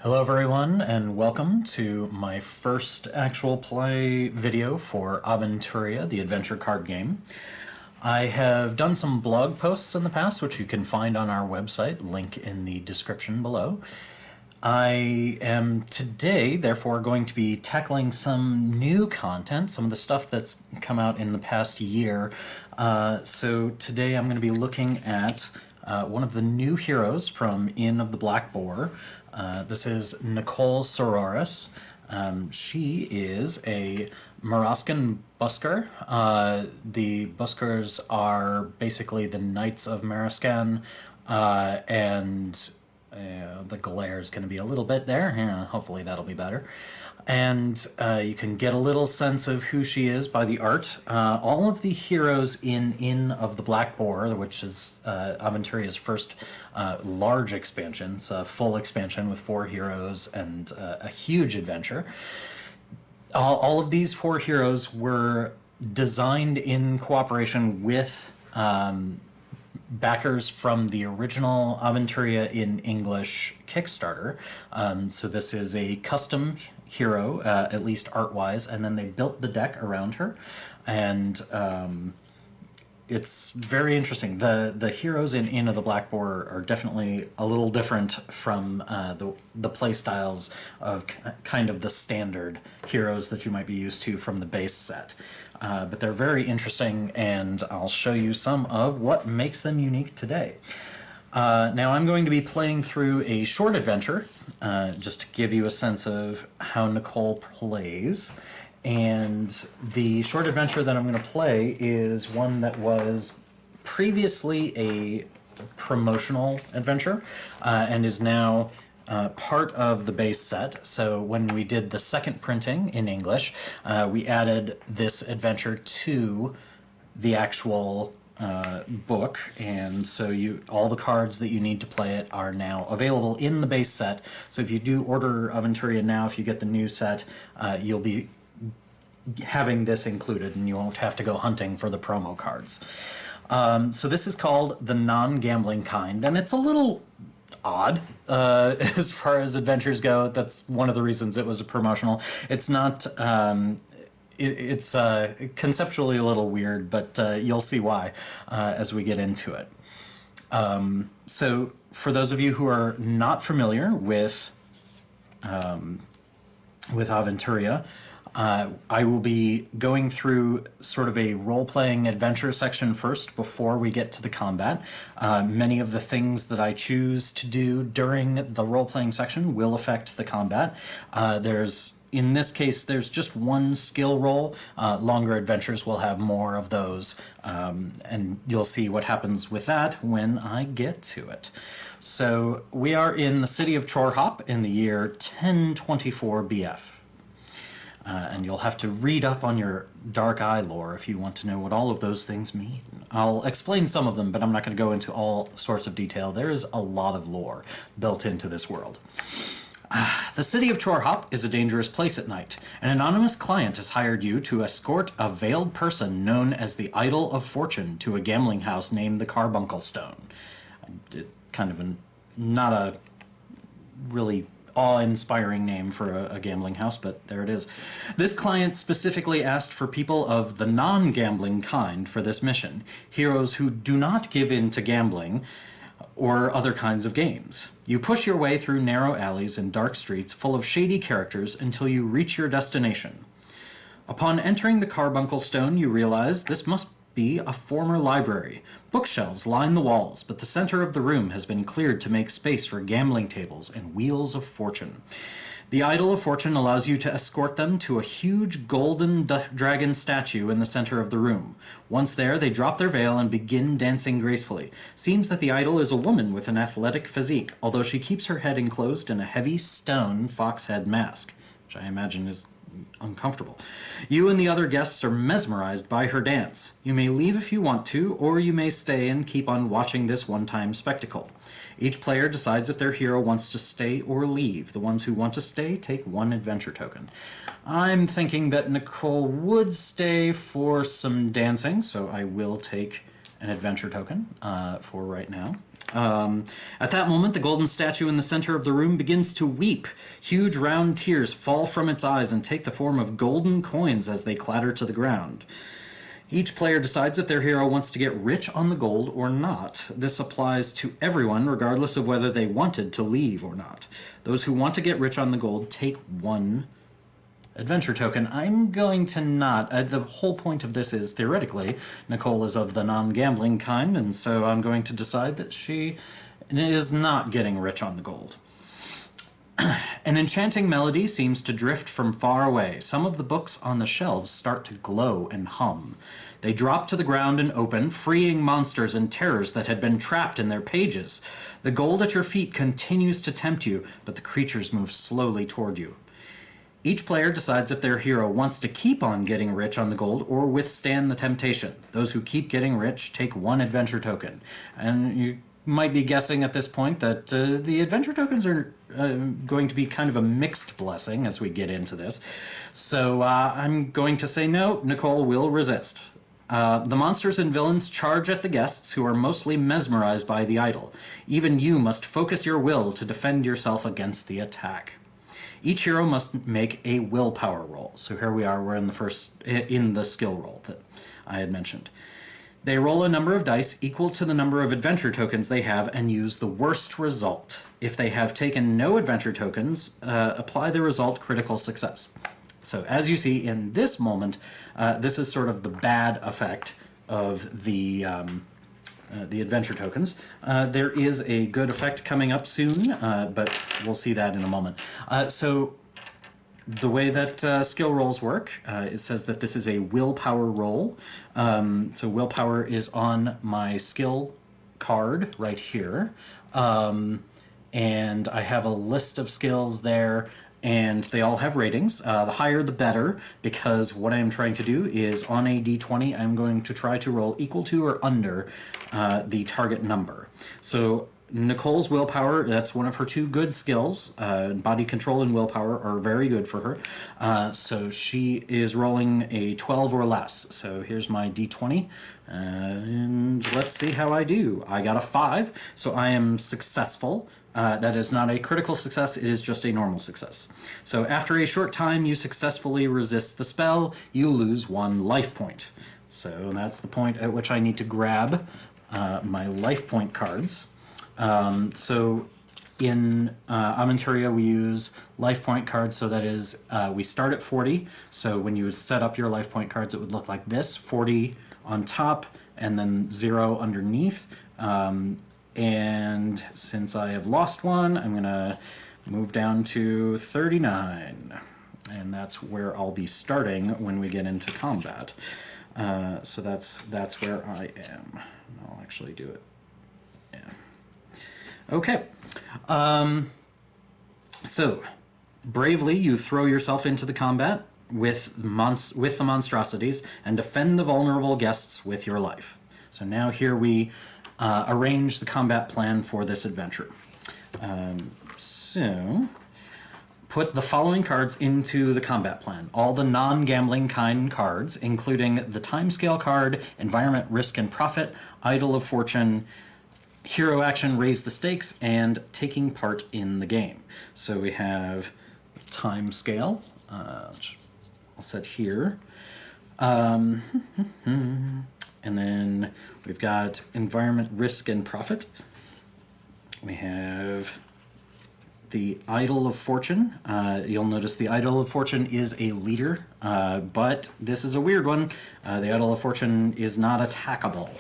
Hello everyone, and welcome to my first actual play video for Aventuria, the adventure card game. I have done some blog posts in the past, which you can find on our website, link in the description below. I am today, therefore, going to be tackling some new content, some of the stuff that's come out in the past year. So today I'm going to be looking at one of the new heroes from Inn of the Black Boar. This is Nicole Sororis. She is a Moroscan busker. The buskers are basically the Knights of Moroscan, and the glare is going to be a little bit there. Hopefully that'll be better. And you can get a little sense of who she is by the art. All of the heroes in Inn of the Black Boar, which is Aventuria's first large expansion, it's a full expansion with 4 heroes and a huge adventure. All of these 4 heroes were designed in cooperation with backers from the original Aventuria in English Kickstarter. So this is a custom hero, at least art-wise, and then they built the deck around her, and it's very interesting. The heroes in Inn of the Black Boar are definitely a little different from the play styles of kind of the standard heroes that you might be used to from the base set. But they're very interesting, and I'll show you some of what makes them unique today. Now I'm going to be playing through a short adventure, just to give you a sense of how Nicole plays. And the short adventure that I'm going to play is one that was previously a promotional adventure, and is now part of the base set. So when we did the second printing in English, we added this adventure to the actual book, and so all the cards that you need to play it are now available in the base set. So if you do order Aventuria now, if you get the new set, you'll be having this included, and you won't have to go hunting for the promo cards. So this is called the non-gambling kind, and it's a little odd as far as adventures go. That's one of the reasons it was a promotional. It's not it's conceptually a little weird, but you'll see why as we get into it. So for those of you who are not familiar with Aventuria, I will be going through sort of a role-playing adventure section first before we get to the combat. Many of the things that I choose to do during the role-playing section will affect the combat. In this case, there's just one skill roll. Longer adventures will have more of those, and you'll see what happens with that when I get to it. So we are in the city of Chorhop in the year 1024 BF. And you'll have to read up on your Dark Eye lore if you want to know what all of those things mean. I'll explain some of them, but I'm not going to go into all sorts of detail. There is a lot of lore built into this world. The city of Chorhop is a dangerous place at night. An anonymous client has hired you to escort a veiled person known as the Idol of Fortune to a gambling house named the Carbuncle Stone. Kind of not a really awe-inspiring name for a gambling house, but there it is. This client specifically asked for people of the non-gambling kind for this mission, heroes who do not give in to gambling or other kinds of games. You push your way through narrow alleys and dark streets full of shady characters until you reach your destination. Upon entering the Carbuncle Stone, you realize this must be a former library. Bookshelves line the walls, but the center of the room has been cleared to make space for gambling tables and wheels of fortune. The Idol of Fortune allows you to escort them to a huge golden dragon statue in the center of the room. Once there, they drop their veil and begin dancing gracefully. Seems that the idol is a woman with an athletic physique, although she keeps her head enclosed in a heavy stone fox head mask, which I imagine is uncomfortable. You and the other guests are mesmerized by her dance. You may leave if you want to, or you may stay and keep on watching this one-time spectacle. Each player decides if their hero wants to stay or leave. The ones who want to stay take 1 adventure token. I'm thinking that Nicole would stay for some dancing, so I will take an adventure token for right now. At that moment, the golden statue in the center of the room begins to weep. Huge round tears fall from its eyes and take the form of golden coins as they clatter to the ground. Each player decides if their hero wants to get rich on the gold or not. This applies to everyone, regardless of whether they wanted to leave or not. Those who want to get rich on the gold take 1 adventure token. I'm going to not. The whole point of this is, theoretically, Nicole is of the non-gambling kind, and so I'm going to decide that she is not getting rich on the gold. An enchanting melody seems to drift from far away. Some of the books on the shelves start to glow and hum. They drop to the ground and open, freeing monsters and terrors that had been trapped in their pages. The gold at your feet continues to tempt you, but the creatures move slowly toward you. Each player decides if their hero wants to keep on getting rich on the gold or withstand the temptation. Those who keep getting rich take 1 adventure token. And you might be guessing at this point that the adventure tokens are going to be kind of a mixed blessing as we get into this. So I'm going to say no, Nicole will resist. The monsters and villains charge at the guests, who are mostly mesmerized by the idol. Even you must focus your will to defend yourself against the attack. Each hero must make a willpower roll. So here we are, we're in the skill roll that I had mentioned. They roll a number of dice equal to the number of adventure tokens they have and use the worst result. If they have taken no adventure tokens, apply the result critical success. So as you see in this moment, this is sort of the bad effect of the adventure tokens. There is a good effect coming up soon, but we'll see that in a moment. So the way that skill rolls work, it says that this is a willpower roll. So willpower is on my skill card right here. And I have a list of skills there, and they all have ratings. The higher the better, because what I'm trying to do is on a d20, I'm going to try to roll equal to or under the target number. So Nicole's willpower, that's one of her 2 good skills. Body control and willpower are very good for her. So she is rolling a 12 or less. So here's my d20, and let's see how I do. I got a 5, so I am successful. That is not a critical success, it is just a normal success. So after a short time you successfully resist the spell, you lose 1 life point. So that's the point at which I need to grab my life point cards. So in Aventuria we use life point cards, so that is, we start at 40, so when you set up your life point cards it would look like this, 40 on top and then 0 underneath. And since I have lost 1, I'm going to move down to 39, and that's where I'll be starting when we get into combat. So that's where I am. I'll actually do it. Yeah. Okay. So bravely you throw yourself into the combat with the monstrosities and defend the vulnerable guests with your life. So now here we arrange the combat plan for this adventure. So put the following cards into the combat plan. All the non-gambling kind cards, including the timescale card, environment, risk and profit, idol of fortune, hero action, raise the stakes, and taking part in the game. So we have timescale, which I'll set here. And then we've got environment, risk, and profit. We have the Idol of Fortune. You'll notice the Idol of Fortune is a leader, but this is a weird one. The Idol of Fortune is not attackable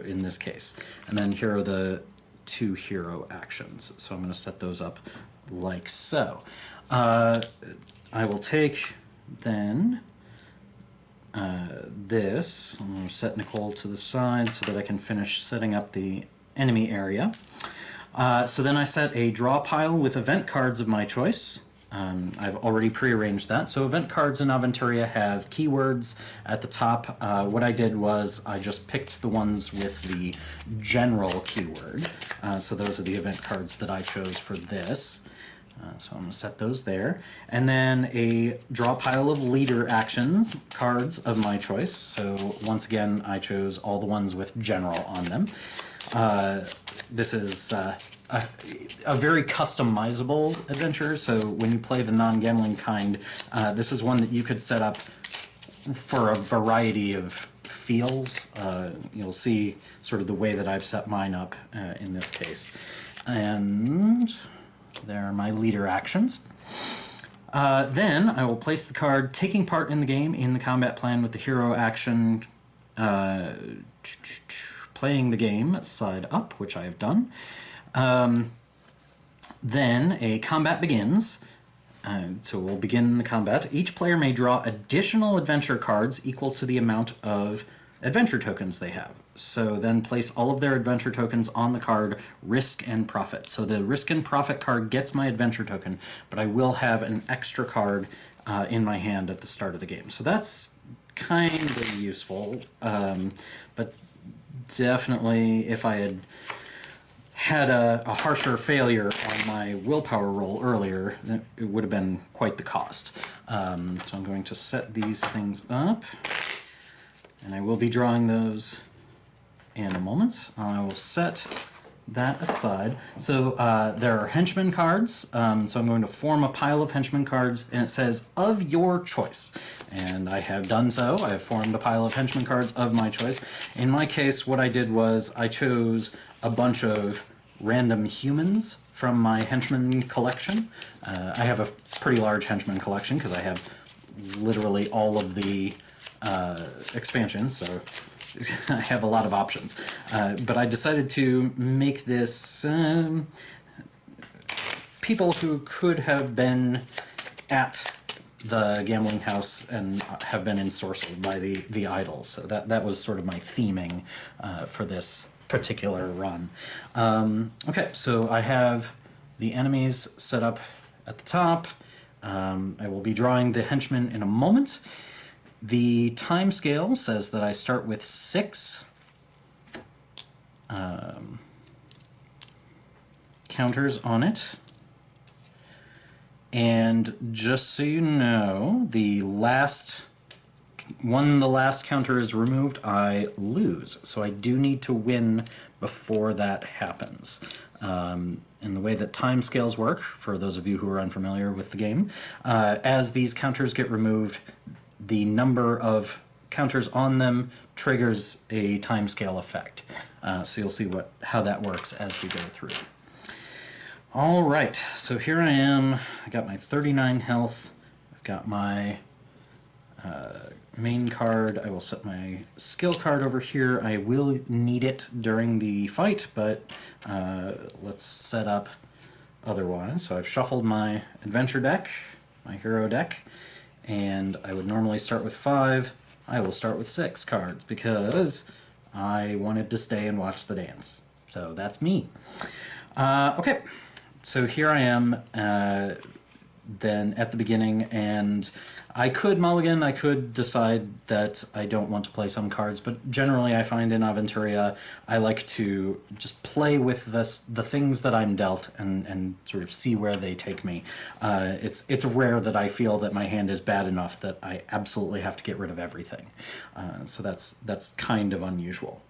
in this case. And then here are the 2 hero actions. So I'm going to set those up like so. I will take then this. I'm going to set Nicole to the side so that I can finish setting up the enemy area. So then I set a draw pile with event cards of my choice. I've already prearranged that. So event cards in Aventuria have keywords at the top. What I did was I just picked the ones with the general keyword. So those are the event cards that I chose for this. So I'm going to set those there. And then a draw pile of leader action cards of my choice. So once again, I chose all the ones with general on them. This is a very customizable adventure, so when you play the non-gambling kind, this is one that you could set up for a variety of feels. You'll see sort of the way that I've set mine up in this case. And there are my leader actions. Then I will place the card taking part in the game in the combat plan with the hero action playing the game side up, which I have done. Then a combat begins. So we'll begin the combat. Each player may draw additional adventure cards equal to the amount of adventure tokens they have. So then place all of their adventure tokens on the card Risk and Profit. So the Risk and Profit card gets my adventure token, but I will have an extra card in my hand at the start of the game. So that's kind of useful, but definitely if I had a harsher failure on my willpower roll earlier, it would have been quite the cost. So I'm going to set these things up, and I will be drawing those in a moment. I will set that aside. So there are henchman cards, so I'm going to form a pile of henchman cards, and it says, of your choice. And I have done so. I have formed a pile of henchman cards of my choice. In my case, what I did was I chose a bunch of random humans from my henchman collection. I have a pretty large henchman collection because I have literally all of the expansions, so I have a lot of options. But I decided to make this people who could have been at the gambling house and have been ensorcelled by the idols. So that was sort of my theming for this particular run. Okay, so I have the enemies set up at the top. I will be drawing the henchmen in a moment. The time scale says that I start with 6 counters on it. And just so you know, the last counter is removed, I lose. So I do need to win before that happens. And the way that time scales work, for those of you who are unfamiliar with the game, as these counters get removed, the number of counters on them triggers a timescale effect. So you'll see how that works as we go through. All right, so here I am. I got my 39 health. I've got my main card. I will set my skill card over here. I will need it during the fight, but let's set up otherwise. So I've shuffled my adventure deck, my hero deck, and I would normally start with 5. I will start with 6 cards because I wanted to stay and watch the dance. So that's me. Okay, so here I am then at the beginning, and I could mulligan, I could decide that I don't want to play some cards, but generally I find in Aventuria I like to just play with the things that I'm dealt and sort of see where they take me. It's rare that I feel that my hand is bad enough that I absolutely have to get rid of everything. So that's kind of unusual.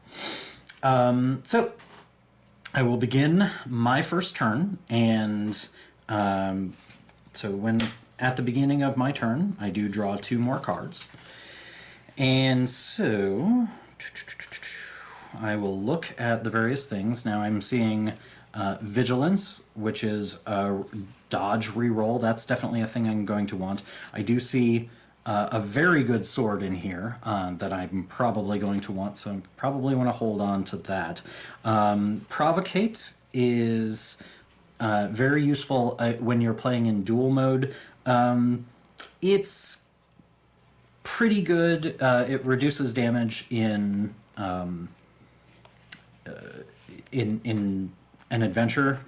So I will begin my first turn, and so when at the beginning of my turn, I do draw 2 more cards. And so I will look at the various things. Now I'm seeing Vigilance, which is a dodge reroll. That's definitely a thing I'm going to want. I do see a very good sword in here that I'm probably going to want, so I probably want to hold on to that. Provocate is very useful when you're playing in duel mode. It's pretty good. It reduces damage in an adventure,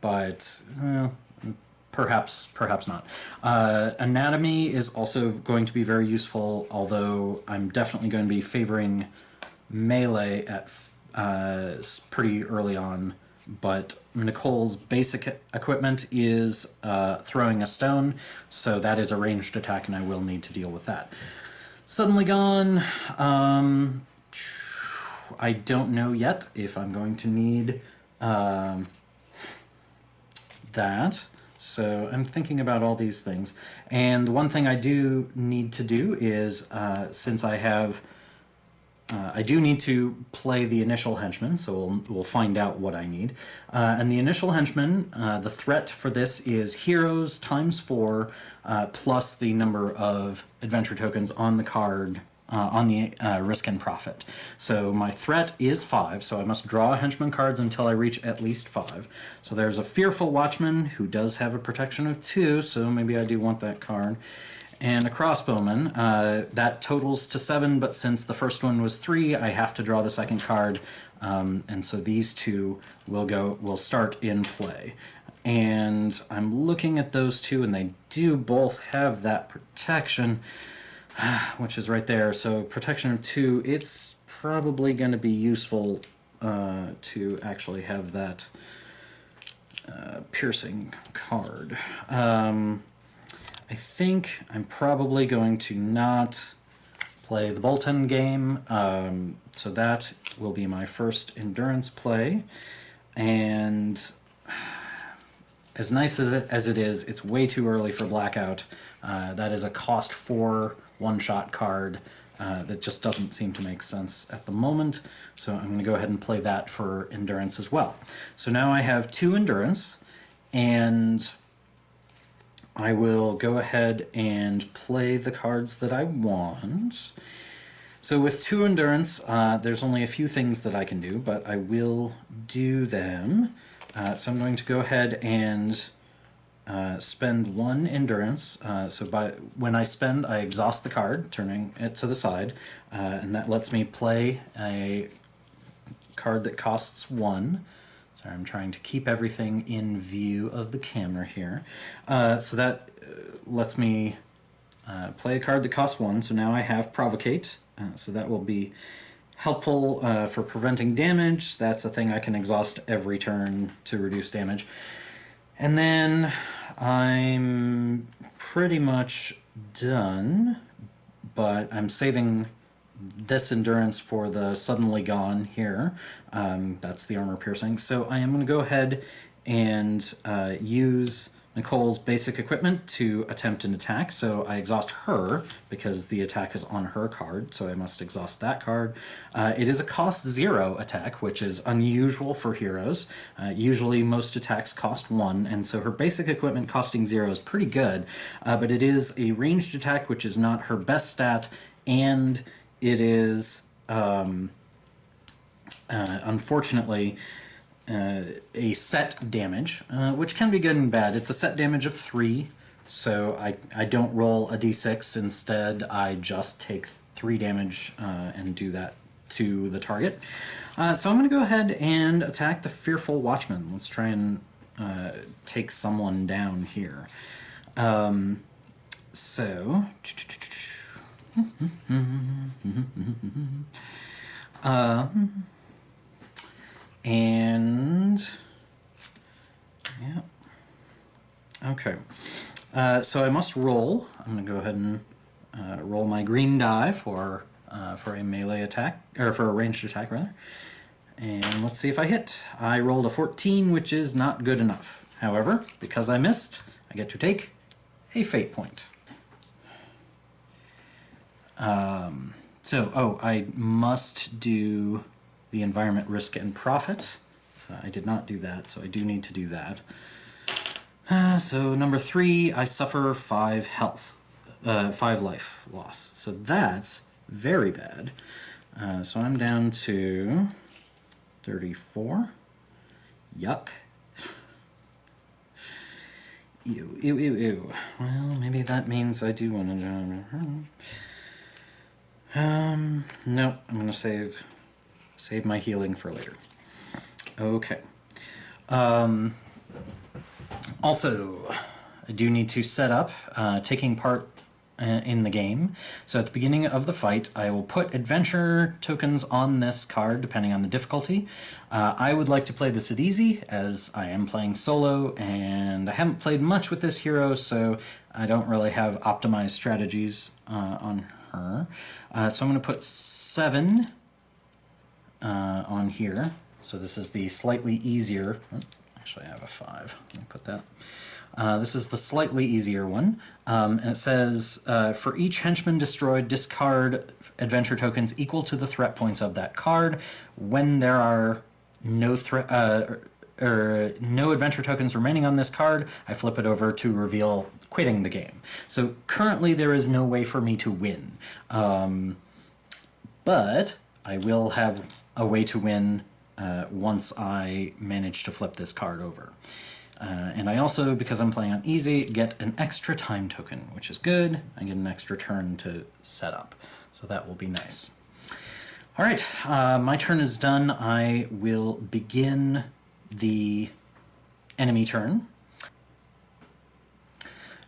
but perhaps not. Anatomy is also going to be very useful, although I'm definitely going to be favoring melee at pretty early on. But Nicole's basic equipment is throwing a stone, so that is a ranged attack, and I will need to deal with that. Suddenly Gone, I don't know yet if I'm going to need that. So I'm thinking about all these things. And one thing I do need to do is, since I do need to play the initial henchman, so we'll find out what I need. And the initial henchman, the threat for this is heroes times 4 plus the number of adventure tokens on the card, on the risk and profit. So my threat is 5, so I must draw henchman cards until I reach at least 5. So there's a fearful watchman who does have a protection of 2, so maybe I do want that card. And a crossbowman, that totals to 7, but since the first one was 3, I have to draw the second card, and so these two will start in play. And I'm looking at those two, and they do both have that protection, which is right there. So protection of 2, it's probably going to be useful to actually have that piercing card. I think I'm probably going to not play the Bolton game, so that will be my first endurance play. And as nice as it is, it's way too early for Blackout. That is a cost 4 one-shot card that just doesn't seem to make sense at the moment, so I'm going to go ahead and play that for endurance as well. So now I have 2 endurance, and I will go ahead and play the cards that I want. So with 2 endurance, there's only a few things that I can do, but I will do them. So I'm going to go ahead and spend 1 endurance. So when I spend, I exhaust the card, turning it to the side, and that lets me play a card that costs 1. Sorry, I'm trying to keep everything in view of the camera here. So that lets me play a card that costs 1, so now I have Provocate, so that will be helpful for preventing damage. That's a thing I can exhaust every turn to reduce damage. And then I'm pretty much done, but I'm saving this endurance for the Suddenly Gone here. That's the armor piercing. So I am going to go ahead and use Nicole's basic equipment to attempt an attack. So I exhaust her because the attack is on her card, so I must exhaust that card. It is a cost 0 attack, which is unusual for heroes. Usually most attacks cost 1, and so her basic equipment costing 0 is pretty good, but it is a ranged attack, which is not her best stat, and it is, unfortunately, a set damage, which can be good and bad. It's a set damage of 3, so I don't roll a d6. Instead, I just take 3 damage and do that to the target. So I'm going to go ahead and attack the Fearful Watchman. Let's try and take someone down here. So... and yeah, okay. So I must roll. I'm going to go ahead and roll my green die for a melee attack, or for a ranged attack rather. And let's see if I hit. I rolled a 14, which is not good enough. However, because I missed, I get to take a fate point. I must do the environment risk and profit. I did not do that, so I do need to do that. So number 3, I suffer 5 health, 5 life loss. So that's very bad. So I'm down to 34. Yuck. Ew, ew, ew, ew. Well, maybe that means I do want to... nope, I'm going to save my healing for later. Okay. Also, I do need to set up taking part in the game. So at the beginning of the fight, I will put adventure tokens on this card, depending on the difficulty. I would like to play this at easy, as I am playing solo, and I haven't played much with this hero, so I don't really have optimized strategies on her. So I'm going to put 7 on here. So this is the slightly easier, actually I have a 5, let me put that. This is the slightly easier one, and it says, for each henchman destroyed, discard adventure tokens equal to the threat points of that card. When there are no no adventure tokens remaining on this card, I flip it over to reveal quitting the game. So currently there is no way for me to win, but I will have a way to win once I manage to flip this card over. And I also, because I'm playing on easy, get an extra time token, which is good. I get an extra turn to set up, so that will be nice. All right, my turn is done. I will begin the enemy turn.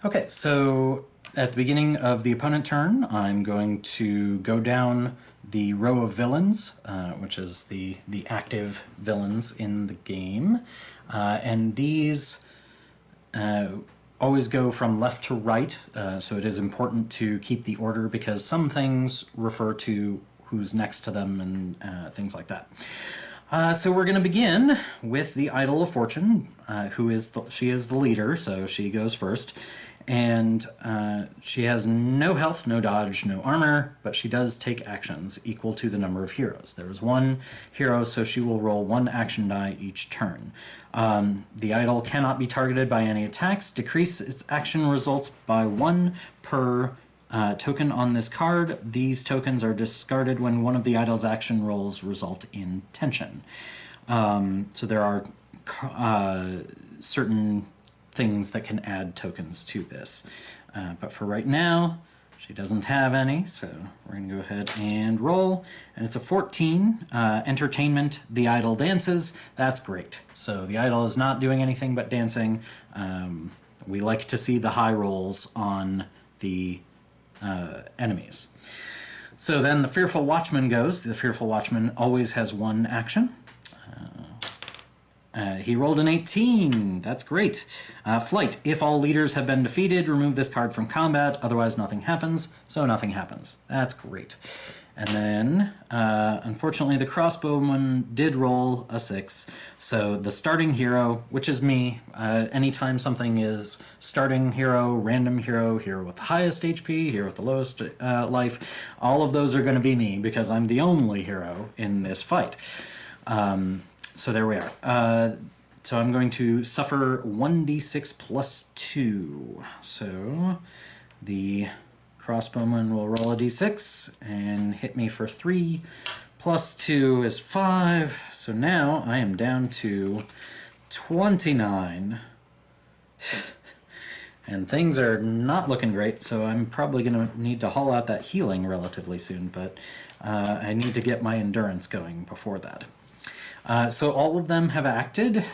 Okay, so at the beginning of the opponent turn, I'm going to go down the row of villains, which is the active villains in the game. And these always go from left to right, so it is important to keep the order because some things refer to who's next to them and things like that. So we're going to begin with the Idol of Fortune, she is the leader, so she goes first. And she has no health, no dodge, no armor, but she does take actions equal to the number of heroes. There is one hero, so she will roll 1 action die each turn. The idol cannot be targeted by any attacks. Decrease its action results by 1 per token on this card. These tokens are discarded when one of the idol's action rolls result in tension. So there are certain things that can add tokens to this. But for right now, she doesn't have any, so we're going to go ahead and roll. And it's a 14. Entertainment, the idol dances. That's great. So the idol is not doing anything but dancing. We like to see the high rolls on the enemies. So then the Fearful Watchman goes. The Fearful Watchman always has 1 action. He rolled an 18. That's great. Flight. If all leaders have been defeated, remove this card from combat. Otherwise, nothing happens. So nothing happens. That's great. And then, unfortunately, the crossbowman did roll a 6. So the starting hero, which is me, anytime something is starting hero, random hero, hero with the highest HP, hero with the lowest life, all of those are going to be me because I'm the only hero in this fight. So there we are. So I'm going to suffer 1d6 plus 2. So the crossbowman will roll a d6 and hit me for 3. Plus 2 is 5. So now I am down to 29. And things are not looking great, so I'm probably going to need to haul out that healing relatively soon, but I need to get my endurance going before that. So all of them have acted,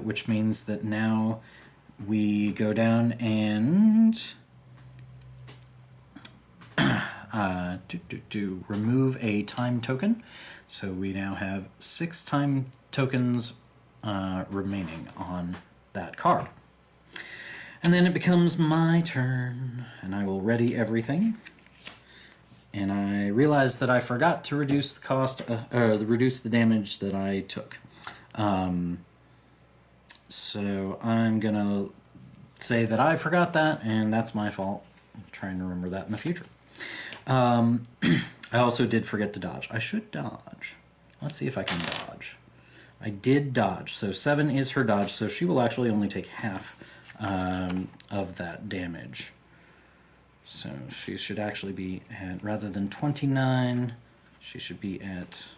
which means that now we go down and remove a time token. So we now have 6 time tokens remaining on that card. And then it becomes my turn, and I will ready everything. And I realized that I forgot to reduce the cost, reduce the damage that I took. So I'm gonna say that I forgot that, and that's my fault. I'm trying to remember that in the future. I also did forget to dodge. I should dodge. Let's see if I can dodge. I did dodge, so 7 is her dodge, so she will actually only take half of that damage. So she should actually be at, rather than 29, she should be at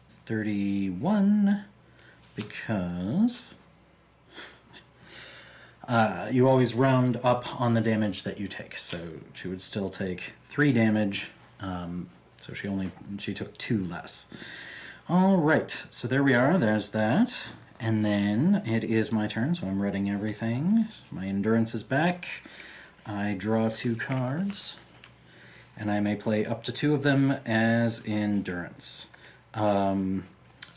31, because you always round up on the damage that you take. So she would still take 3 damage, so she took 2 less. All right, so there we are, there's that. And then it is my turn, so I'm reading everything. My endurance is back. I draw 2 cards, and I may play up to 2 of them as endurance. So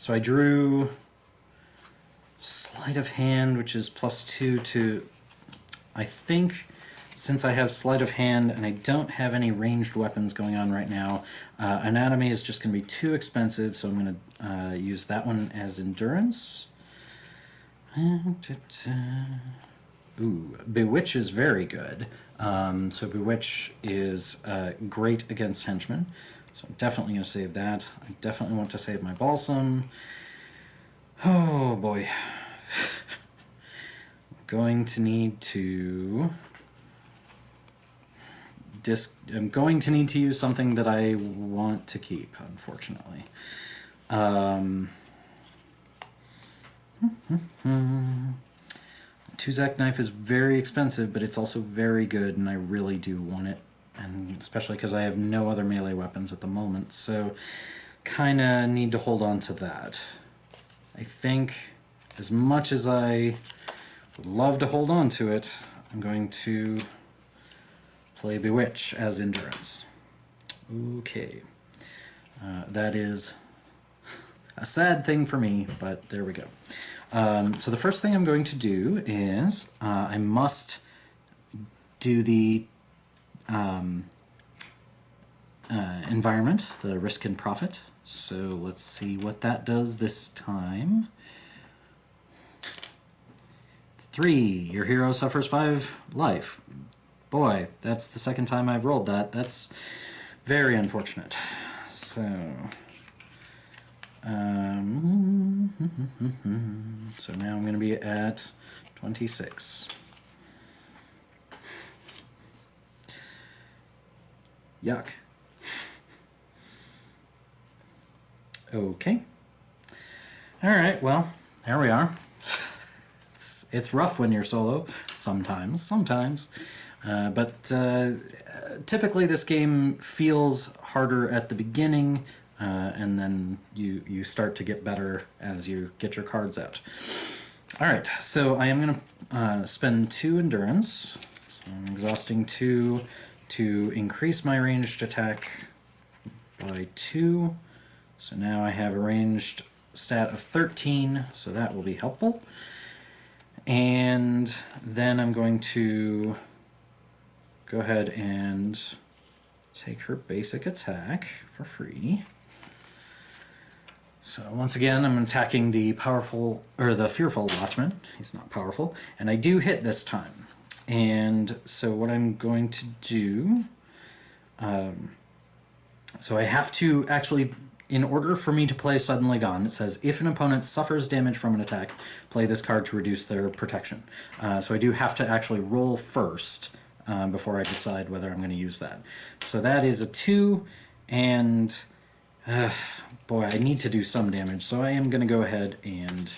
I drew Sleight of Hand, which is +2 to, I think, since I have sleight of hand and I don't have any ranged weapons going on right now, anatomy is just going to be too expensive, so I'm going to use that one as endurance. Ooh, Bewitch is very good. So Bewitch is great against henchmen. So I'm definitely going to save that. I definitely want to save my Balsam. Oh boy. Going to need to... I'm going to need to use something that I want to keep, unfortunately. Tuzak knife is very expensive, but it's also very good, and I really do want it, and especially because I have no other melee weapons at the moment, so kinda need to hold on to that. I think, as much as I would love to hold on to it, I'm going to play Bewitch as endurance. Okay. That is a sad thing for me, but there we go. So the first thing I'm going to do is I must do the environment, the risk and profit. So let's see what that does this time. 3. Your hero suffers 5 life. Boy, that's the second time I've rolled that. That's very unfortunate. So, so now I'm going to be at 26. Yuck. Okay. Alright, well, there we are. It's rough when you're solo, sometimes. But typically this game feels harder at the beginning, and then you start to get better as you get your cards out. Alright, so I am going to spend 2 endurance. So I'm exhausting 2 to increase my ranged attack by 2. So now I have a ranged stat of 13, so that will be helpful. And then I'm going to go ahead and take her basic attack for free. So once again, I'm attacking the powerful, or the fearful watchman. He's not powerful, and I do hit this time. And so what I'm going to do, so I have to actually, in order for me to play Suddenly Gone, it says if an opponent suffers damage from an attack, play this card to reduce their protection. So I do have to actually roll first before I decide whether I'm going to use that. So that is a 2, and boy, I need to do some damage, so I am going to go ahead and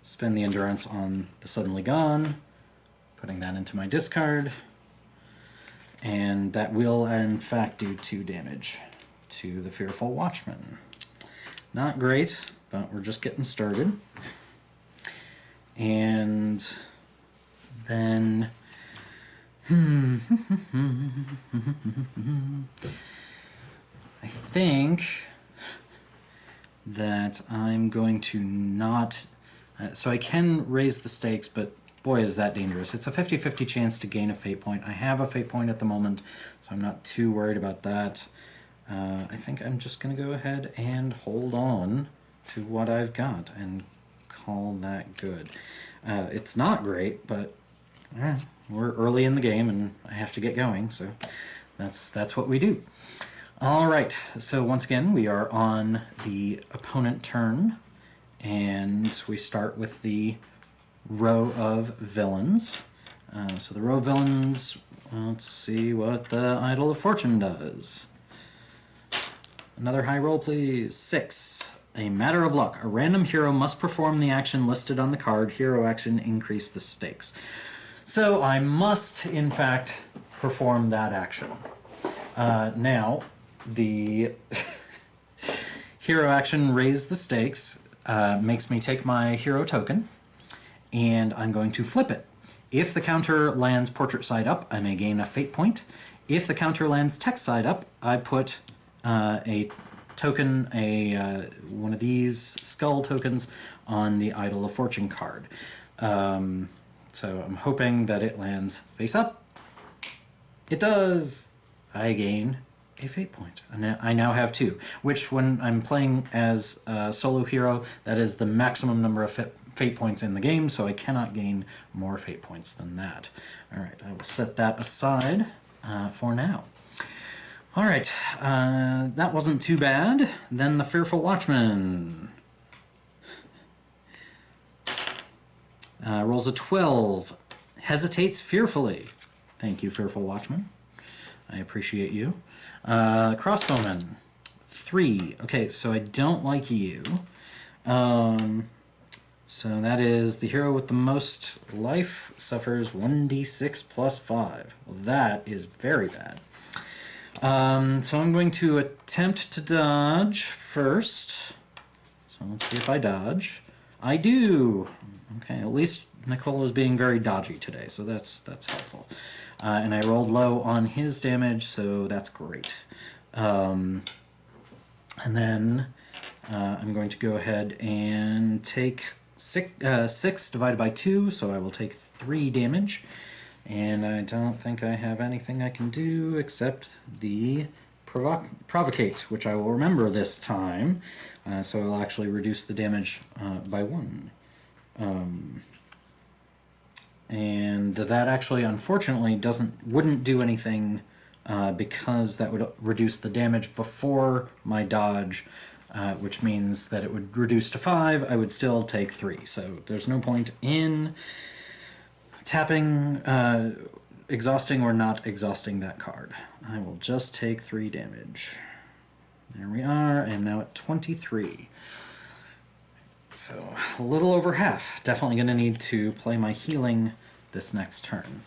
spend the endurance on the Suddenly Gone, putting that into my discard. And that will, in fact, do 2 damage to the Fearful Watchman. Not great, but we're just getting started. And then... I think that I'm going to not... so I can raise the stakes, but boy, is that dangerous. It's a 50-50 chance to gain a fate point. I have a fate point at the moment, so I'm not too worried about that. I think I'm just going to go ahead and hold on to what I've got and call that good. It's not great, but we're early in the game and I have to get going, so that's what we do. Alright, so once again, we are on the opponent turn, and we start with the row of villains. So the row of villains, let's see what the Idol of Fortune does. Another high roll, please. 6. A matter of luck. A random hero must perform the action listed on the card. Hero action, increase the stakes. So I must, in fact, perform that action. Now, the hero action, raise the stakes, makes me take my hero token, and I'm going to flip it. If the counter lands portrait side up, I may gain a fate point. If the counter lands text side up, I put a token, one of these skull tokens, on the Idol of Fortune card. So I'm hoping that it lands face up. It does! I gain a fate point. And I now have 2, which when I'm playing as a solo hero, that is the maximum number of fate points in the game, so I cannot gain more fate points than that. Alright, I will set that aside for now. Alright, that wasn't too bad. Then the Fearful Watchman. Rolls a 12. Hesitates fearfully. Thank you, Fearful Watchman. I appreciate you. Crossbowman. 3. Okay, so I don't like you. So that is the hero with the most life suffers 1d6 plus 5. Well, that is very bad. So I'm going to attempt to dodge first. So let's see if I dodge. I do! Okay, at least Nicolo's being very dodgy today, so that's helpful. And I rolled low on his damage, so that's great. And then I'm going to go ahead and take 6 divided by 2, so I will take 3 damage. And I don't think I have anything I can do except the Provocate, which I will remember this time. So I'll actually reduce the damage by 1. And that actually, unfortunately, wouldn't do anything because that would reduce the damage before my dodge, which means that it would reduce to 5. I would still take 3. So there's no point in tapping, exhausting or not exhausting that card. I will just take 3 damage. There we are. I am now at 23. So a little over half. Definitely going to need to play my healing this next turn.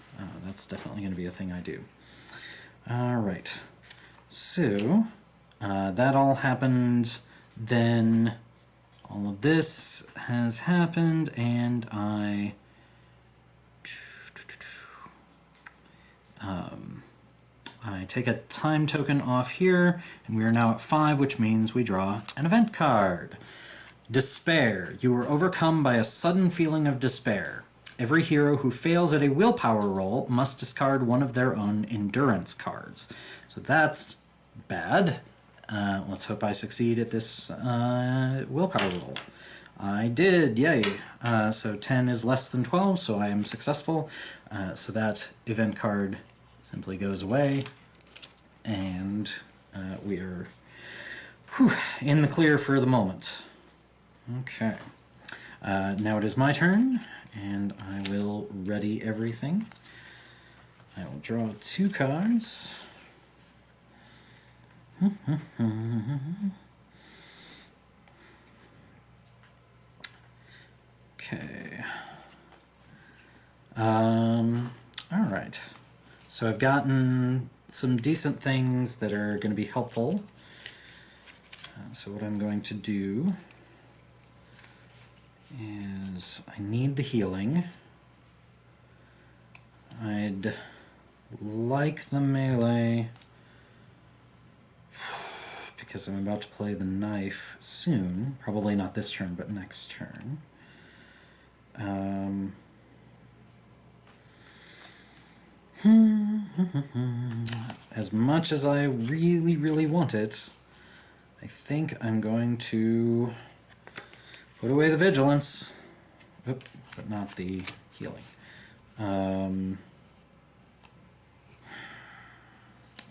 That's definitely going to be a thing I do. Alright. So that all happened. Then all of this has happened, and I take a time token off here, and we are now at 5, which means we draw an event card. Despair. You are overcome by a sudden feeling of despair. Every hero who fails at a willpower roll must discard one of their own endurance cards. So that's bad. Let's hope I succeed at this willpower roll. I did, yay! So 10 is less than 12, so I am successful. So that event card simply goes away, and we are in the clear for the moment. Okay. Now it is my turn, and I will ready everything. I will draw 2 cards. Okay. Alright. So I've gotten some decent things that are going to be helpful. So what I'm going to do is I need the healing. I'd like the melee because I'm about to play the knife soon. Probably not this turn, but next turn. As much as I really, really want it, I think I'm going to put away the vigilance. Oop, but not the healing.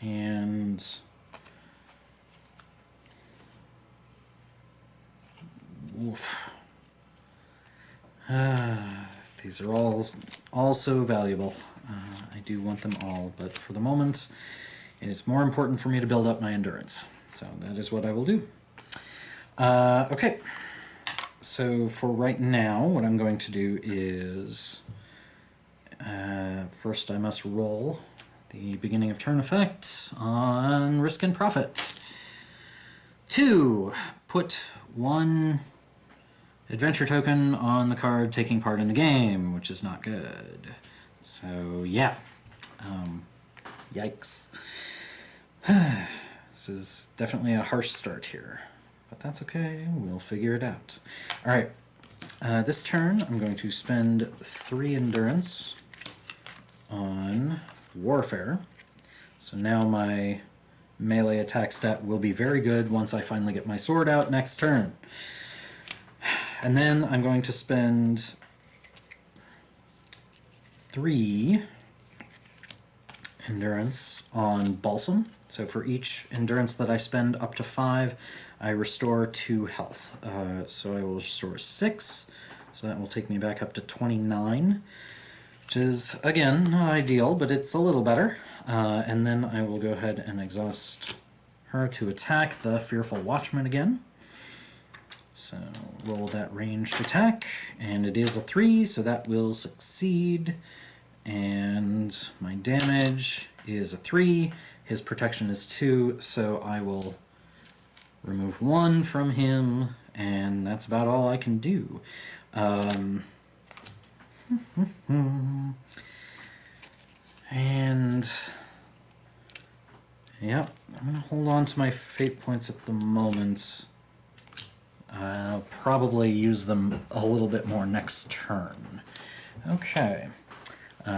And oof. These are all so valuable. I do want them all, but for the moment, it is more important for me to build up my endurance. So that is what I will do. Okay. So for right now, what I'm going to do is first I must roll the beginning of turn effect on risk and profit. 2. Put 1 adventure token on the card taking part in the game, which is not good. So yeah, yikes. This is definitely a harsh start here, but that's okay, we'll figure it out. Alright, This turn, I'm going to spend 3 endurance on warfare. So now my melee attack stat will be very good once I finally get my sword out next turn. And then I'm going to spend 3 endurance on balsam. So for each endurance that I spend up to 5, I restore 2 health. So I will restore 6, so that will take me back up to 29, which is, again, not ideal, but it's a little better. And then I will go ahead and exhaust her to attack the Fearful Watchman again. So roll that ranged attack, and it is a 3, so that will succeed. And my damage is a 3, his protection is 2, so I will remove 1 from him, and that's about all I can do. And yep, I'm going to hold on to my fate points at the moment. I'll probably use them a little bit more next turn. Okay.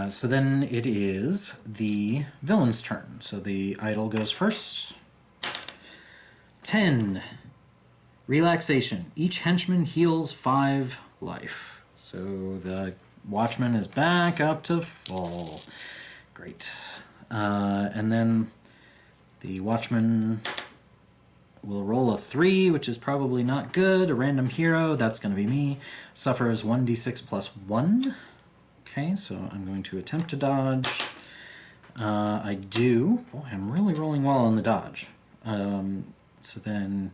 So then it is the villain's turn. So the idol goes first. 10. Relaxation. Each henchman heals 5 life. So the watchman is back up to full. Great. And then the watchman will roll a 3, which is probably not good. A random hero, that's going to be me. Suffers 1d6 plus 1. Okay, so I'm going to attempt to dodge. I do. Boy, I'm really rolling well on the dodge. So then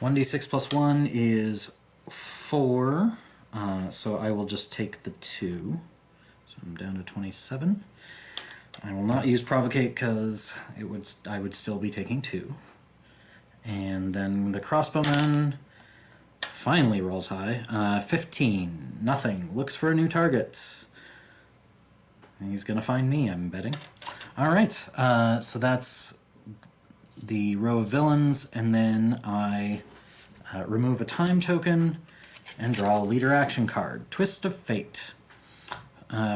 1d6 plus 1 is 4. So I will just take the 2. So I'm down to 27. I will not use Provocate because I would still be taking 2. And then the crossbowman finally rolls high. 15. Nothing. Looks for a new target. He's going to find me, I'm betting. Alright, so that's the row of villains, and then I remove a time token and draw a leader action card. Twist of Fate.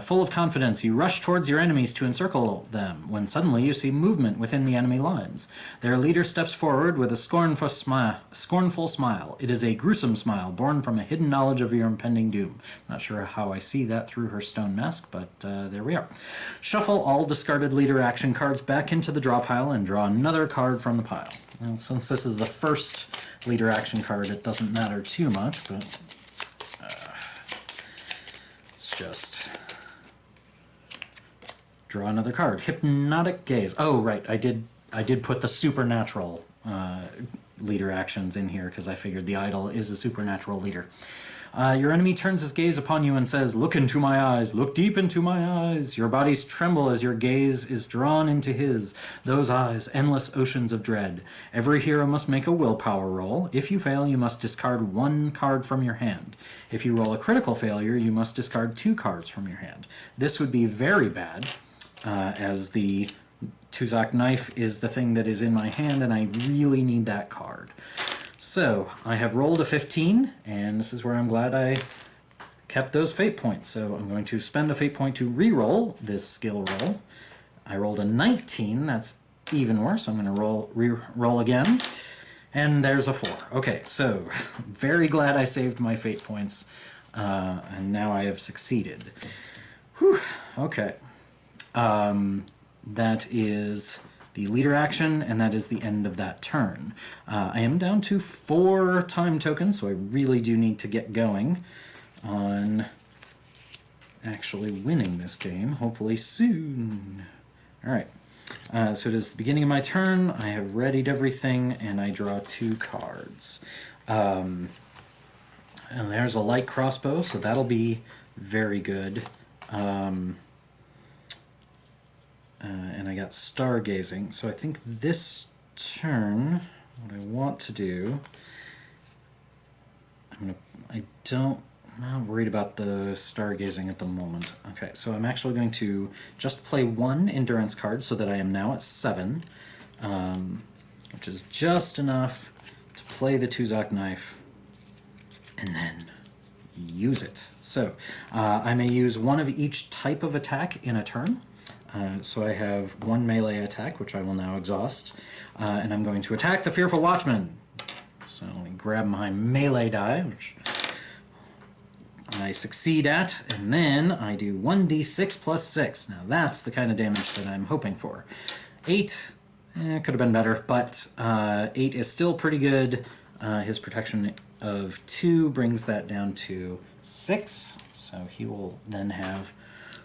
Full of confidence, you rush towards your enemies to encircle them, when suddenly you see movement within the enemy lines. Their leader steps forward with a scornful smile. It is a gruesome smile, born from a hidden knowledge of your impending doom. Not sure how I see that through her stone mask, but there we are. Shuffle all discarded leader action cards back into the draw pile and draw another card from the pile. Well, since this is the first leader action card, it doesn't matter too much, but it's just... Draw another card. Hypnotic Gaze. Oh, right. I did put the supernatural leader actions in here because I figured the idol is a supernatural leader. Your enemy turns his gaze upon you and says, "Look into my eyes. Look deep into my eyes." Your bodies tremble as your gaze is drawn into his. Those eyes, endless oceans of dread. Every hero must make a willpower roll. If you fail, you must discard 1 card from your hand. If you roll a critical failure, you must discard 2 cards from your hand. This would be very bad. As the Tuzak knife is the thing that is in my hand, and I really need that card. So, I have rolled a 15, and this is where I'm glad I kept those fate points. So I'm going to spend a fate point to re-roll this skill roll. I rolled a 19, that's even worse. I'm going to re-roll again, and there's a 4. Okay, so very glad I saved my fate points, and now I have succeeded. Whew, okay. That is the leader action, and that is the end of that turn. I am down to 4 time tokens, so I really do need to get going on actually winning this game, hopefully soon. Alright, so it is the beginning of my turn. I have readied everything, and I draw 2 cards. And there's a light crossbow, so that'll be very good. And I got stargazing, so I think this turn, what I want to do, I'm not worried about the stargazing at the moment. Okay, so I'm actually going to just play 1 endurance card so that I am now at 7, which is just enough to play the Tuzak knife, and then use it. So I may use one of each type of attack in a turn. So I have one melee attack, which I will now exhaust, and I'm going to attack the Fearful Watchman. So let me grab my melee die, which I succeed at, and then I do 1d6 plus 6. Now that's the kind of damage that I'm hoping for. 8, could have been better, but 8 is still pretty good. His protection of 2 brings that down to 6, so he will then have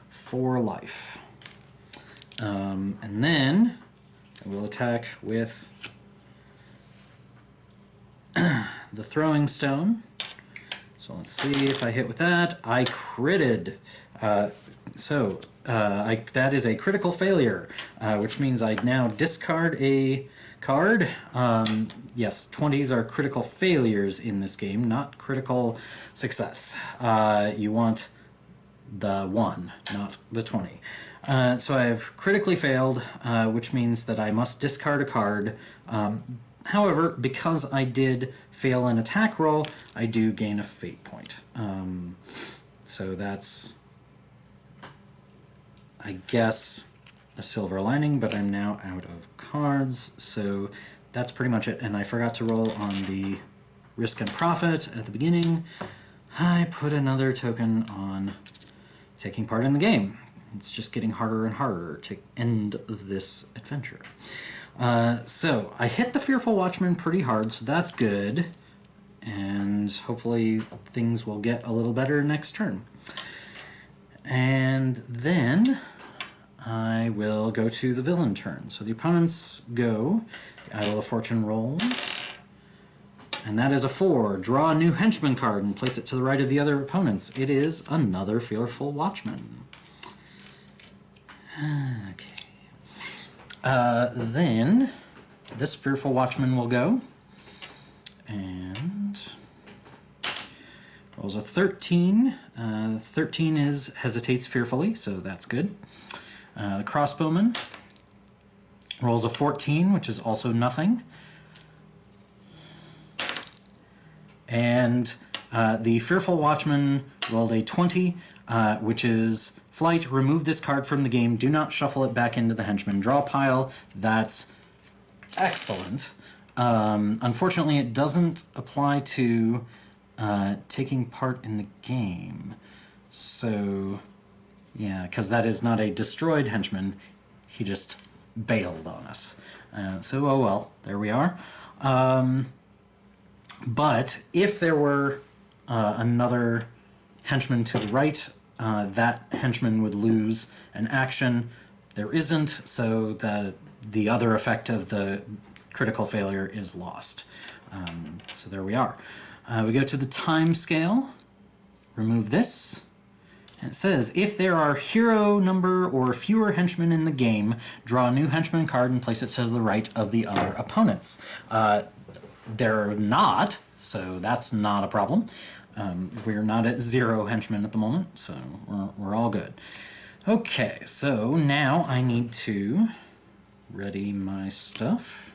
4 life. And then I will attack with the throwing stone. So let's see if I hit with that. I critted. That is a critical failure, which means I now discard a card. Yes, 20s are critical failures in this game, not critical success. You want the 1, not the 20. So I have critically failed, which means that I must discard a card. However, because I did fail an attack roll, I do gain a fate point. So that's, I guess, a silver lining, but I'm now out of cards, so that's pretty much it. And I forgot to roll on the risk and profit at the beginning. I put another token on taking part in the game. It's just getting harder and harder to end this adventure. So I hit the Fearful Watchman pretty hard, so that's good. And hopefully things will get a little better next turn. And then I will go to the villain turn. So the opponents go, the Idol of Fortune rolls, and that is a 4. Draw a new henchman card and place it to the right of the other opponents. It is another Fearful Watchman. Okay. Then this Fearful Watchman will go and rolls a 13. 13 hesitates fearfully, so that's good. The crossbowman rolls a 14, which is also nothing. And the Fearful Watchman rolled a 20, which is flight. Remove this card from the game. Do not shuffle it back into the henchman draw pile. That's excellent. Unfortunately, it doesn't apply to taking part in the game. So, yeah, because that is not a destroyed henchman. He just bailed on us. So, oh well, there we are. But if there were another henchman to the right, that henchman would lose an action. There isn't, so the other effect of the critical failure is lost. So there we are. We go to the time scale, remove this, and it says, if there are hero number or fewer henchmen in the game, draw a new henchman card and place it to the right of the other opponents. There are not, so that's not a problem. We're not at 0 henchmen at the moment, so we're all good. Okay, so now I need to ready my stuff.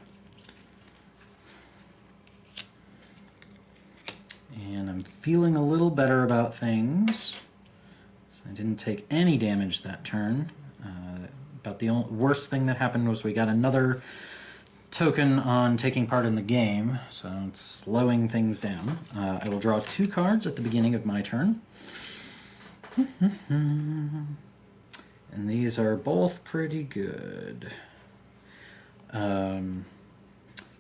And I'm feeling a little better about things. So I didn't take any damage that turn. About the only worst thing that happened was we got another token on taking part in the game, so it's slowing things down. I will draw 2 cards at the beginning of my turn. And these are both pretty good.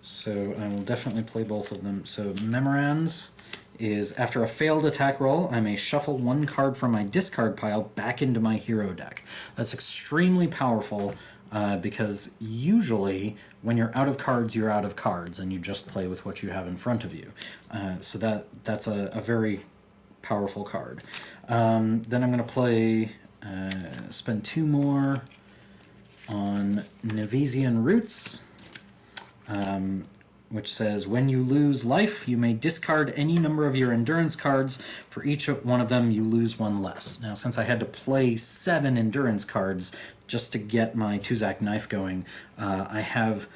So I will definitely play both of them. So Memorand's is, after a failed attack roll, I may shuffle 1 card from my discard pile back into my hero deck. That's extremely powerful, because usually when you're out of cards, you're out of cards, and you just play with what you have in front of you. So that's a very powerful card. Then I'm going to play, spend 2 more on Nevesian Roots, which says, when you lose life, you may discard any number of your endurance cards. For each one of them, you lose 1 less. Now, since I had to play 7 endurance cards just to get my Tuzak knife going, I have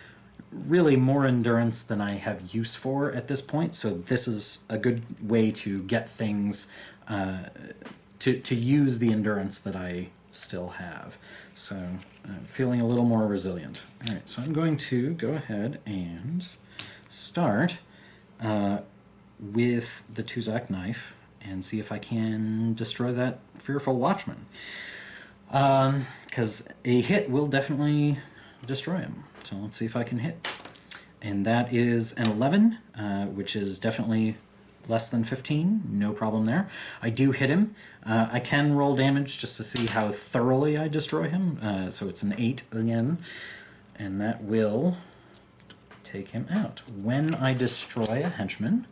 really more endurance than I have use for at this point, so this is a good way to get things, to use the endurance that I still have. So feeling a little more resilient. Alright, so I'm going to go ahead and start with the Tuzak knife and see if I can destroy that fearful watchman. Because a hit will definitely destroy him. So let's see if I can hit. And that is an 11, which is definitely less than 15. No problem there. I do hit him. I can roll damage just to see how thoroughly I destroy him. So it's an 8 again. And that will take him out. When I destroy a henchman,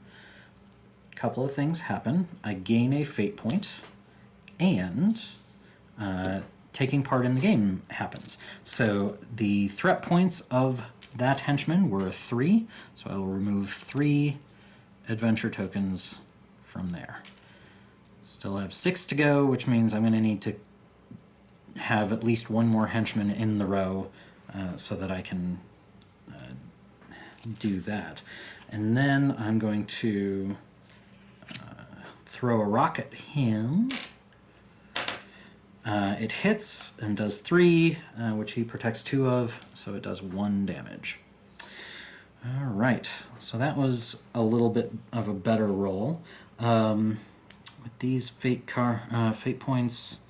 a couple of things happen. I gain a fate point, and taking part in the game happens. So the threat points of that henchman were 3, so I will remove 3 adventure tokens from there. Still have 6 to go, which means I'm going to need to have at least one more henchman in the row so that I can do that. And then I'm going to throw a rock at him. It hits and does 3, which he protects 2 of, so it does 1 damage. Alright, so that was a little bit of a better roll. With these fate points,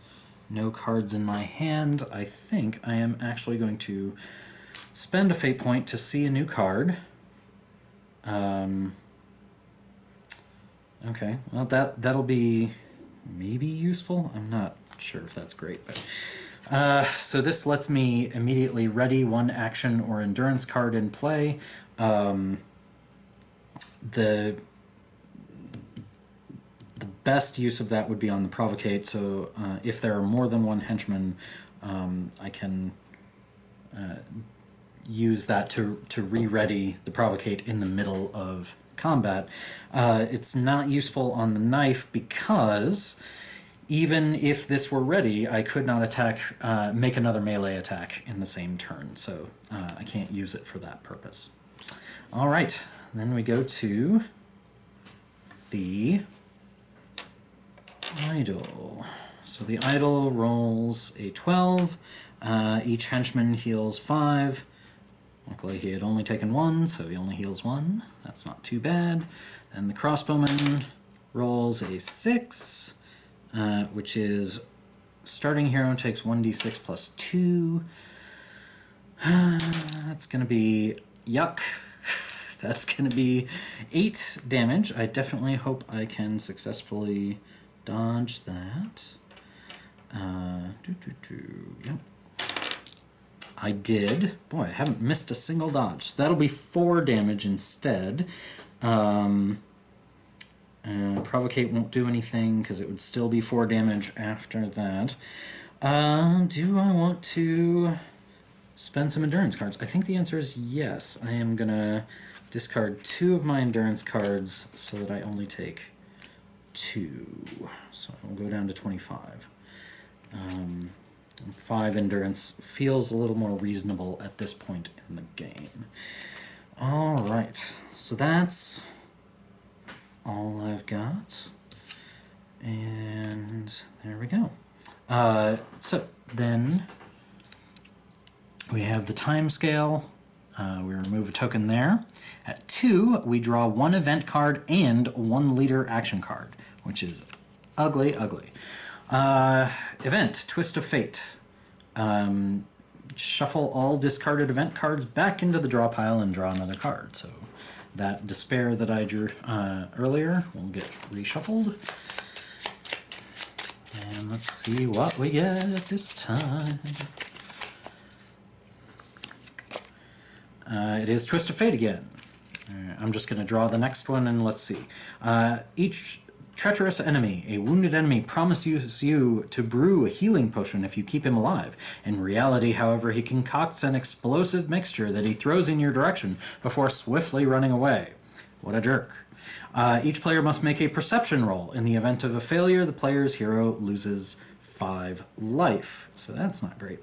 no cards in my hand, I think I am actually going to spend a fate point to see a new card. Okay, well that'll be maybe useful. I'm not sure if that's great, but so this lets me immediately ready 1 action or endurance card in play. The best use of that would be on the provocate, so if there are more than 1 henchman, I can use that to re-ready the provocate in the middle of combat. It's not useful on the knife because even if this were ready, I could not attack, make another melee attack in the same turn, so I can't use it for that purpose. Alright, then we go to the idol. So the idol rolls a 12, each henchman heals 5. Luckily he had only taken 1, so he only heals 1. That's not too bad. And the crossbowman rolls a 6, which is starting hero takes 1d6 plus 2. That's going to be yuck. That's going to be 8 damage. I definitely hope I can successfully dodge that. Yep. I did. Boy, I haven't missed a single dodge. So that'll be 4 damage instead. Provocate won't do anything because it would still be 4 damage after that. Do I want to spend some endurance cards? I think the answer is yes. I am going to discard 2 of my endurance cards so that I only take 2. So I'll go down to 25. 5 endurance feels a little more reasonable at this point in the game. Alright, so that's all I've got. And there we go. So then we have the time scale. We remove a token there. At 2, we draw 1 event card and 1 leader action card, which is ugly, ugly. Event, Twist of Fate. Shuffle all discarded event cards back into the draw pile and draw another card. So that despair that I drew earlier will get reshuffled. And let's see what we get this time. It is Twist of Fate again. I'm just going to draw the next one and let's see. Each treacherous enemy, a wounded enemy, promises you to brew a healing potion if you keep him alive. In reality, however, he concocts an explosive mixture that he throws in your direction before swiftly running away. What a jerk. Each player must make a perception roll. In the event of a failure, the player's hero loses 5 life. So that's not great.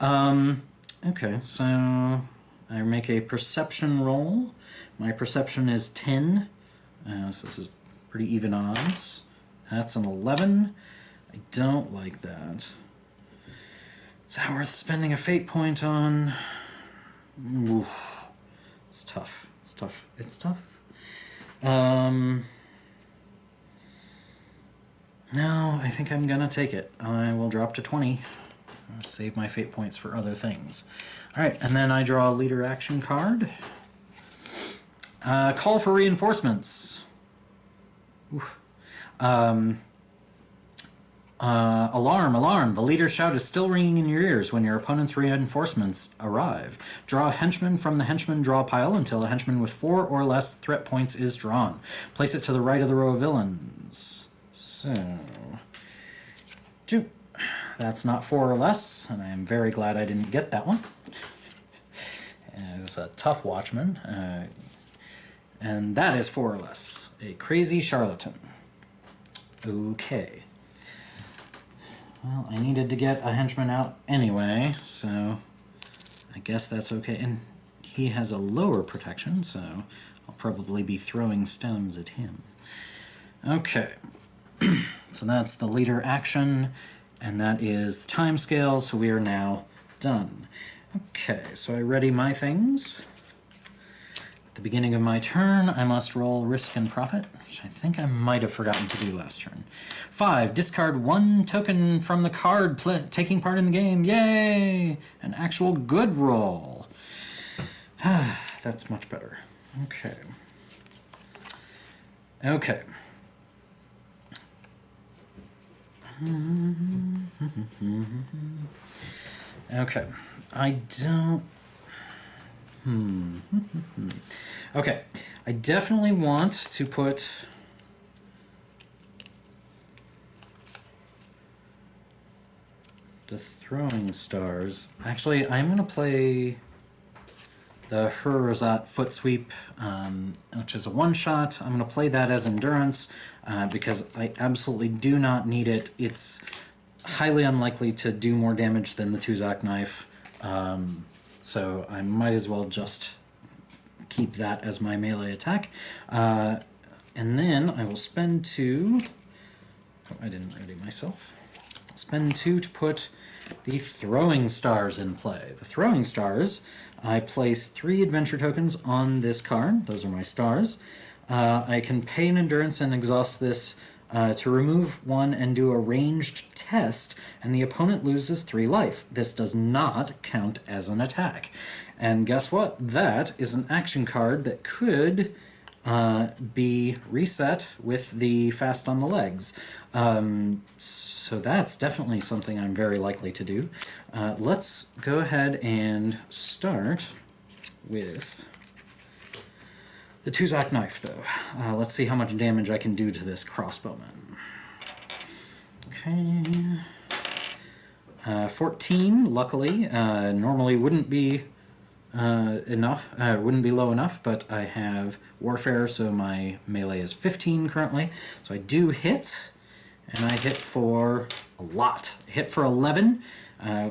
Okay, so I make a perception roll. My perception is 10, so this is pretty even odds. That's an 11. I don't like that. Is that worth spending a fate point on? Oof. It's tough. It's tough. It's tough. No, I think I'm gonna take it. I will drop to 20. I'll save my fate points for other things. Alright, and then I draw a leader action card. Call for reinforcements. Oof. Alarm, alarm. The leader's shout is still ringing in your ears when your opponent's reinforcements arrive. Draw a henchman from the henchman draw pile until a henchman with 4 or less threat points is drawn. Place it to the right of the row of villains. So, 2. That's not 4 or less, and I am very glad I didn't get that one. It's a tough watchman. And that is 4 or less. A crazy charlatan. Okay. Well, I needed to get a henchman out anyway, so I guess that's okay. And he has a lower protection, so I'll probably be throwing stones at him. Okay. So that's the leader action, and that is the time scale, so we are now done. Okay, so I ready my things. At the beginning of my turn, I must roll risk and profit, which I think I might have forgotten to do last turn. 5, discard 1 token from the card taking part in the game. Yay! An actual good roll. That's much better. Okay. Okay. Okay. I don't... Okay. I definitely want to put... the throwing stars. Actually, I'm going to play the Hurazat Foot Sweep, which is a one-shot. I'm going to play that as endurance because I absolutely do not need it. It's highly unlikely to do more damage than the Tuzak knife, so I might as well just keep that as my melee attack. And then I will spend 2... Oh, I didn't ready myself. I'll spend 2 to put the throwing stars in play. The throwing stars, I place 3 adventure tokens on this card. Those are my stars. I can pay an endurance and exhaust this to remove 1 and do a ranged test, and the opponent loses 3 life. This does not count as an attack. And guess what? That is an action card that could be reset with the fast on the legs. So that's definitely something I'm very likely to do. Let's go ahead and start with the Tuzak knife, though. Let's see how much damage I can do to this crossbowman. Okay. 14, luckily. Normally wouldn't be enough, wouldn't be low enough, but I have warfare, so my melee is 15 currently. So I do hit, and I hit for a lot. I hit for 11,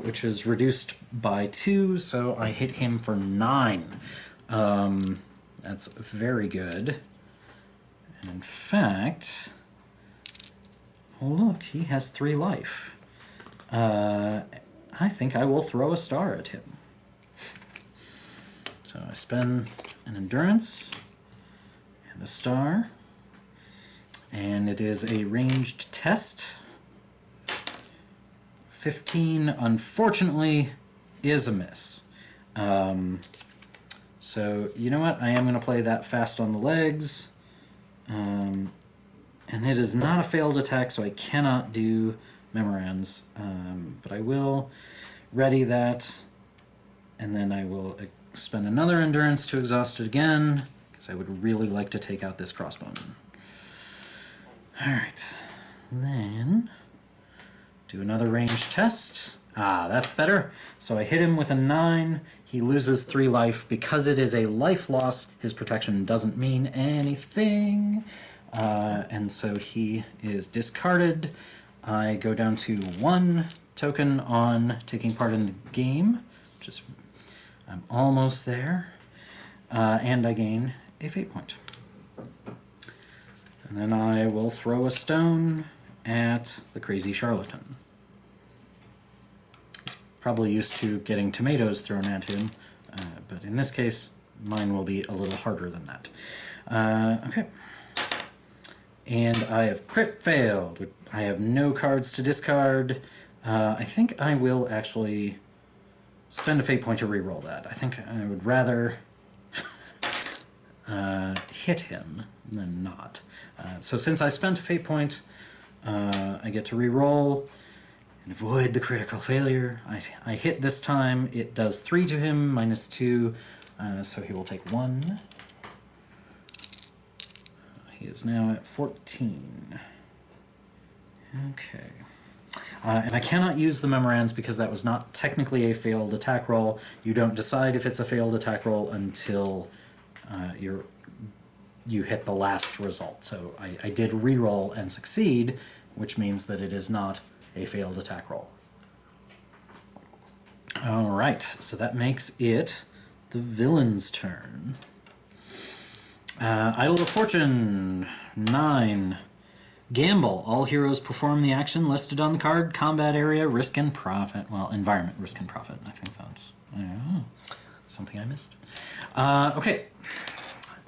which is reduced by 2, so I hit him for 9. That's very good. And in fact, oh look, he has 3 life. I think I will throw a star at him. So I spend an endurance and a star, and it is a ranged test. 15, unfortunately, is a miss. So, you know what? I am going to play that fast on the legs. And it is not a failed attack, so I cannot do memorands. But I will ready that, and then I will spend another endurance to exhaust it again, because I would really like to take out this crossbowman. Alright, then do another ranged test. Ah, that's better. So I hit him with a 9. He loses 3 life. Because it is a life loss, his protection doesn't mean anything. And so he is discarded. I go down to 1 token on taking part in the game, which is I'm almost there. And I gain a fate point. And then I will throw a stone at the crazy charlatan. He's probably used to getting tomatoes thrown at him, but in this case, mine will be a little harder than that. Okay. And I have crit failed. I have no cards to discard. I think I will actually spend a fate point to reroll that. I think I would rather hit him than not. So since I spent a fate point, I get to reroll and avoid the critical failure. I hit this time. It does 3 to him, minus 2, so he will take 1. He is now at 14. Okay. And I cannot use the memorands because that was not technically a failed attack roll. You don't decide if it's a failed attack roll until you hit the last result. So I did reroll and succeed, which means that it is not a failed attack roll. Alright, so that makes it the villain's turn. Idol of Fortune, 9. Gamble. All heroes perform the action listed on the card. Combat area, risk and profit. Well, environment, risk and profit. I think that's something I missed. Okay.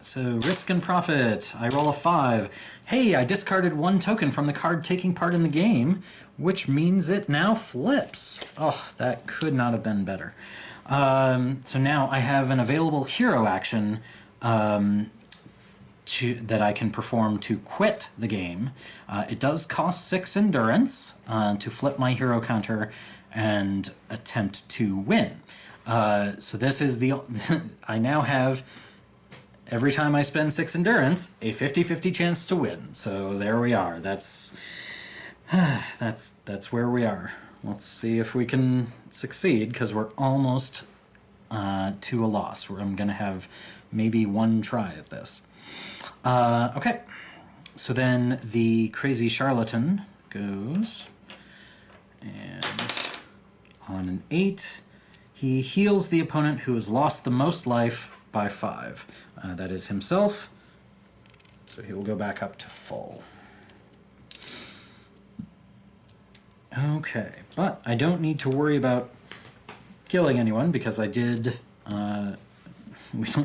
So, risk and profit. I roll a 5. Hey, I discarded 1 token from the card taking part in the game, which means it now flips. Oh, that could not have been better. So now I have an available hero action that I can perform to quit the game. It does cost 6 endurance to flip my hero counter and attempt to win. So this is the... I now have, every time I spend 6 endurance, a 50-50 chance to win. So there we are. That's where we are. Let's see if we can succeed, because we're almost to a loss, where I'm going to have maybe 1 try at this. Okay, so then the crazy charlatan goes, and on an 8, he heals the opponent who has lost the most life by 5. That is himself, so he will go back up to full. Okay, but I don't need to worry about killing anyone because I did...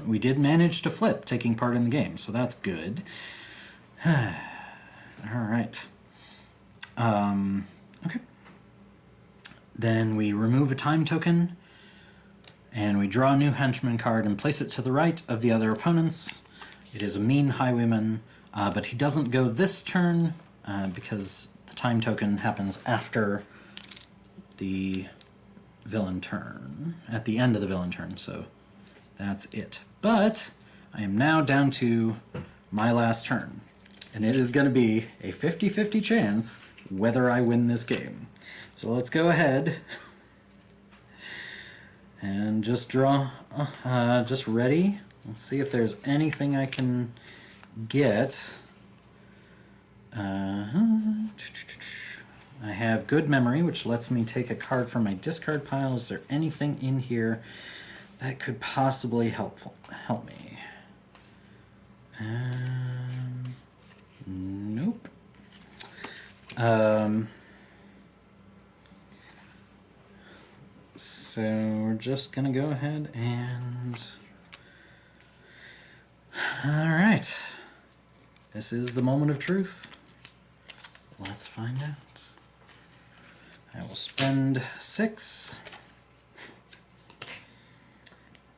we did manage to flip, taking part in the game, so that's good. Alright. Okay. Then we remove a time token, and we draw a new henchman card and place it to the right of the other opponents. It is a mean highwayman, but he doesn't go this turn, because the time token happens after the villain turn, at the end of the villain turn, so that's it. But I am now down to my last turn, and it is going to be a 50-50 chance whether I win this game. So let's go ahead and just draw, just ready. Let's see if there's anything I can get. I have good memory, which lets me take a card from my discard pile. Is there anything in here that could possibly help me? Nope. So we're just gonna go ahead and... Alright. This is the moment of truth. Let's find out. I will spend 6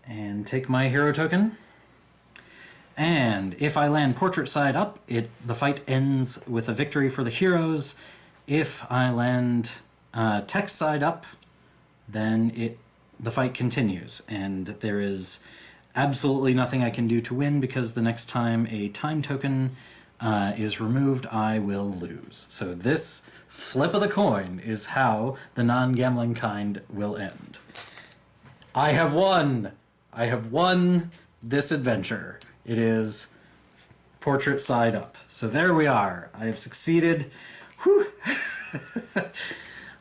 and take my hero token. And if I land portrait side up, the fight ends with a victory for the heroes. If I land text side up, then the fight continues, and there is absolutely nothing I can do to win, because the next time a time token is removed, I will lose. So this flip of the coin is how the non-gambling kind will end. I have won! I have won this adventure. It is portrait side up. So there we are. I have succeeded. Whew.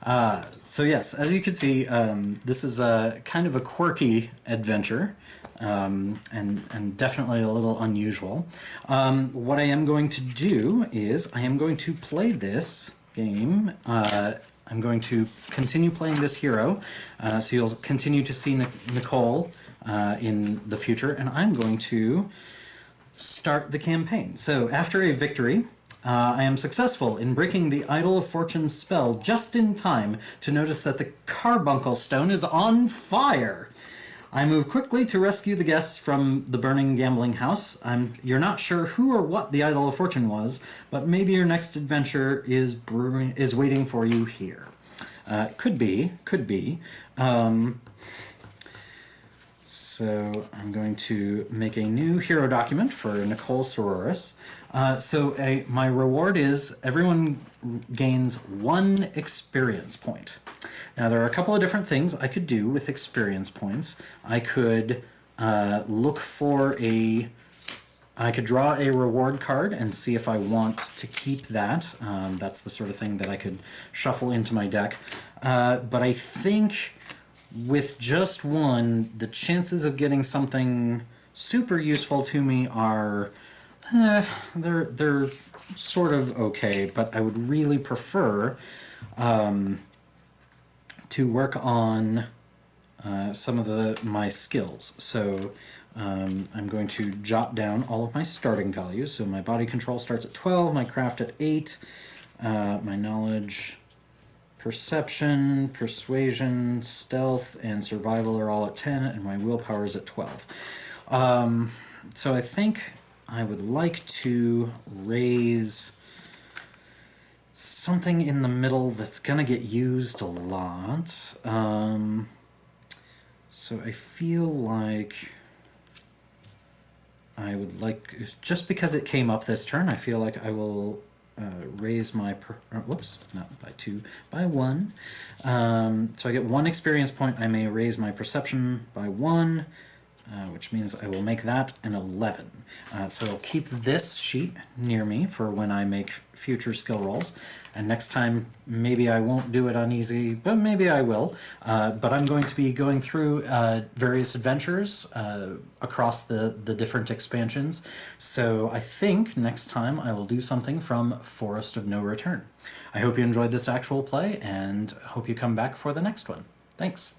So yes, as you can see, this is a kind of a quirky adventure, and definitely a little unusual. What I am going to do is I am going to play this game. I'm going to continue playing this hero, so you'll continue to see Nicole in the future, and I'm going to start the campaign. So after a victory, I am successful in breaking the Idol of Fortune's spell just in time to notice that the carbuncle stone is on fire. I move quickly to rescue the guests from the burning gambling house. You're not sure who or what the Idol of Fortune was, but maybe your next adventure is waiting for you here. Could be. So I'm going to make a new hero document for Nicole Sororis. My reward is everyone gains 1 experience point. Now there are a couple of different things I could do with experience points. I could look for I could draw a reward card and see if I want to keep that. That's the sort of thing that I could shuffle into my deck. But I think with just 1, the chances of getting something super useful to me are, they're sort of okay, but I would really prefer to work on some of my skills. So I'm going to jot down all of my starting values. So my body control starts at 12, my craft at 8, my knowledge, perception, persuasion, stealth, and survival are all at 10, and my willpower is at 12. So I think I would like to raise something in the middle that's going to get used a lot. So I feel like I would like, just because it came up this turn, I feel like I will raise my, whoops, not by 2, by 1. So I get 1 experience point. I may raise my perception by 1, which means I will make that an 11. So I'll keep this sheet near me for when I make future skill rolls. And next time, maybe I won't do it on easy, but maybe I will. But I'm going to be going through various adventures across the different expansions. So I think next time I will do something from Forest of No Return. I hope you enjoyed this actual play, and hope you come back for the next one. Thanks.